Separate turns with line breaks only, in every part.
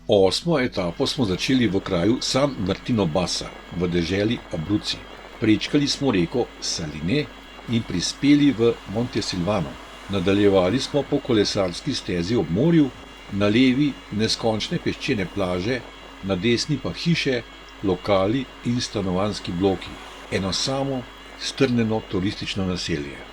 Osmo etapo smo začeli v kraju San Martino Bassa v deželi Abruzzi. Prečkali smo reko Saline in prispeli v Montesilvano. Nadaljevali smo po kolesarski stezi ob morju, na levi neskončne peščene plaže, na desni pa hiše, lokali in stanovanjski bloki. Eno samo strnjeno turistično naselje.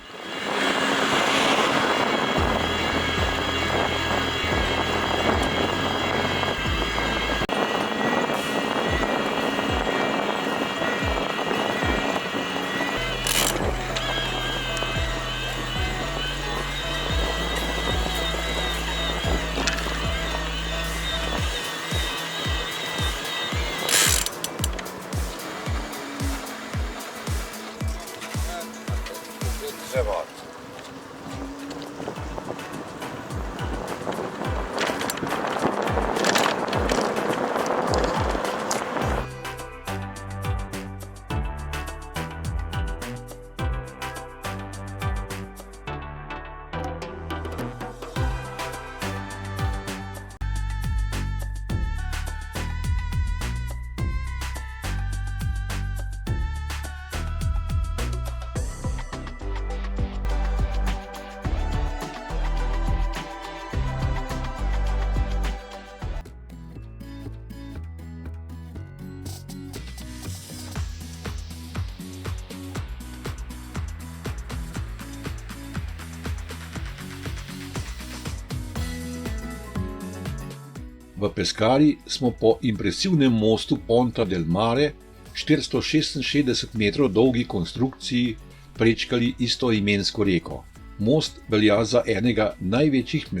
V Pescari smo po impresivnem mostu Ponta del Mare, 466 metrov dolgi konstrukciji, prečkali istoimensko reko. Most velja za enega največjih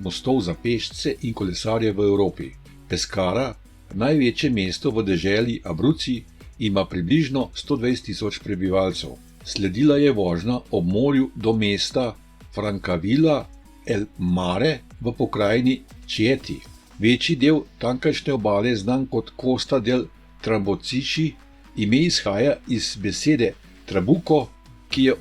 mostov za pešce in kolesarje v Evropi. Pescara, največje mesto v deželi Abruzzi, ima približno 120.000 prebivalcev. Sledila je vožnja ob morju do mesta Francavilla el Mare v pokrajini Chieti. Večji del tamkajšnje obale je znan kot Costa del Trabocci, ime izhaja iz besede trabuco, ki je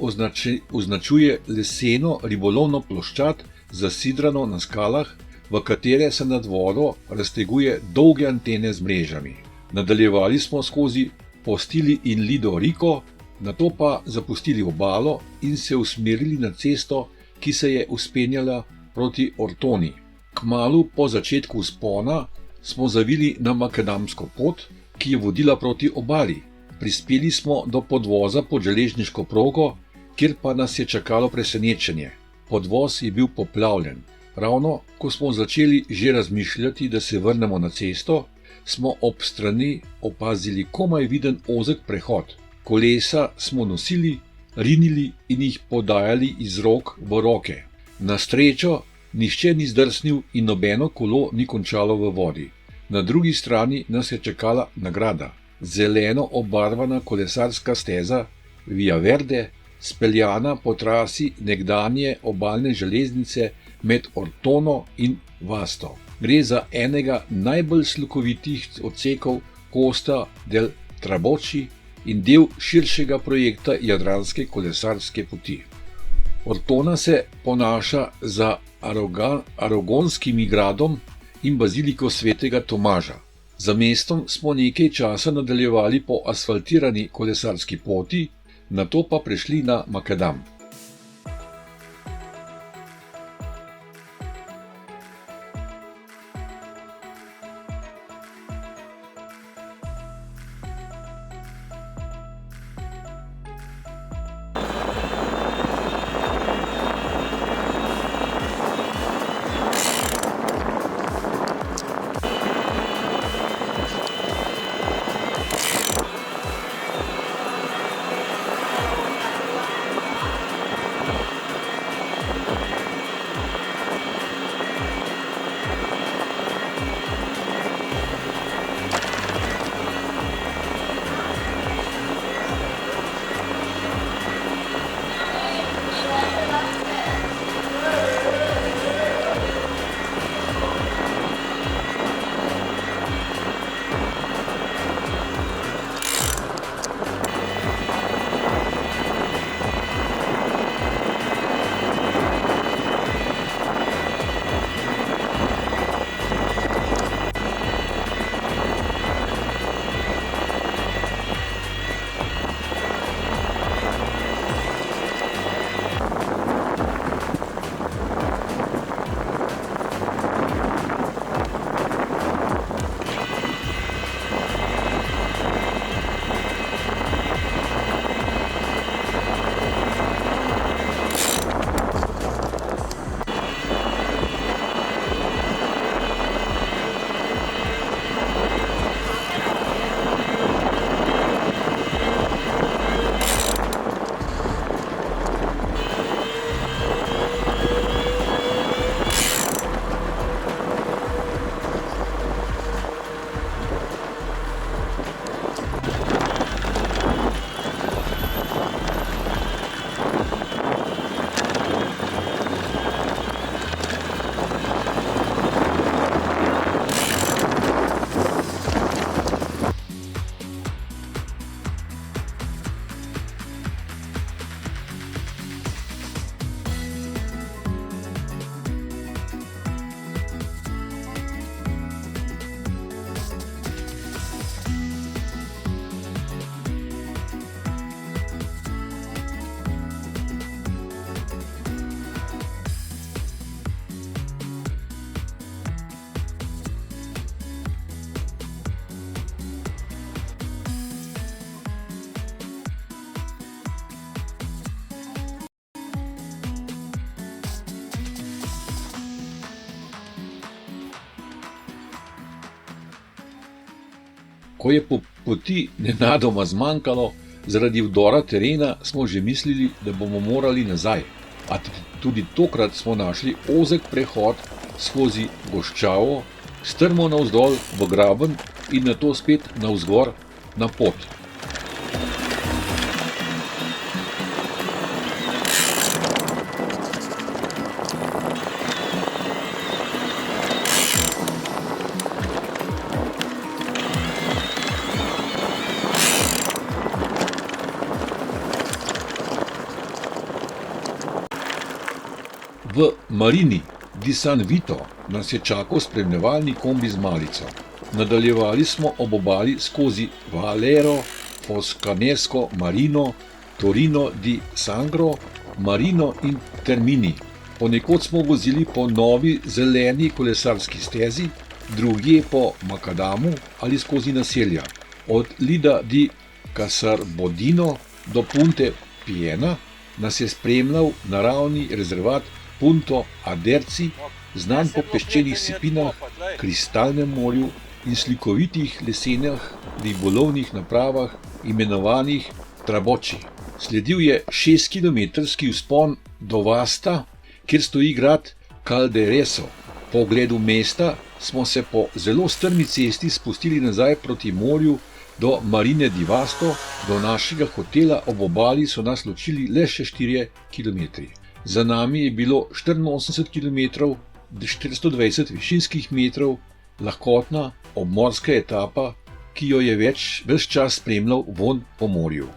označuje leseno ribolovno ploščad, zasidrano na skalah, v katere se nad vodo razteguje dolge antene z mrežami. Nadaljevali smo skozi Postili in Lido Rico, nato pa zapustili obalo in se usmerili na cesto, ki se je vzpenjala proti Ortoni. Kmalu po začetku vzpona smo zavili na makadamsko pot, ki je vodila proti obali. Prispeli smo do podvoza pod železniško progo, kjer pa nas je čakalo presenečenje. Podvoz je bil poplavljen. Ravno ko smo začeli že razmišljati, da se vrnemo na cesto, smo ob strani opazili komaj viden ozek prehod. Kolesa smo nosili, rinili in jih podajali iz rok v roke. Na srečo nihče ni zdrsnil in nobeno kolo ni končalo v vodi. Na drugi strani nas je čakala nagrada. Zeleno obarvana kolesarska steza Via Verde, speljana po trasi nekdanje obalne železnice med Ortono in Vasto. Gre za enega najbolj slikovitih odsekov Costa del Trabocci in del širšega projekta jadranske kolesarske poti. Ortona se ponaša za Aragonskimi gradom in baziliko svetega Tomaža. Za mestom smo nekaj časa nadaljevali po asfaltirani kolesarski poti, nato pa prešli na makadam. Ko je po poti nenadoma zmanjkalo, zaradi vdora terena smo že mislili, da bomo morali nazaj. A tudi tokrat smo našli ozek prehod skozi goščavo, strmo navzdol v graben in nato spet navzgor na pot. V Marini di San Vito nas je čakal spremljevalni kombi z malico. Nadaljevali smo ob obali skozi Valero, Foscanesco, Marino, Torino di Sangro, Marino in Termini. Ponekod smo vozili po novi zeleni kolesarski stezi, drugje po makadamu ali skozi naselja. Od Lida di Casarbodino do Punte Piena nas je spremljal naravni rezervat Punto Aderci, znan po peščenih sipinah, kristalnem morju in slikovitih lesenih ribolovnih napravah, imenovanih Traboči. Sledil je 6-kilometrski vzpon do Vasta, kjer stoji grad Caldereso. Po ogledu mesta smo se po zelo strmi cesti spustili nazaj proti morju do Marine di Vasto, do našega hotela ob obali so nas ločili le še 4 kilometri. Za nami je bilo 84 km, 420 višinskih metrov, lahkotna obmorska etapa, ki jo je ves čas spremljal vonj po morju.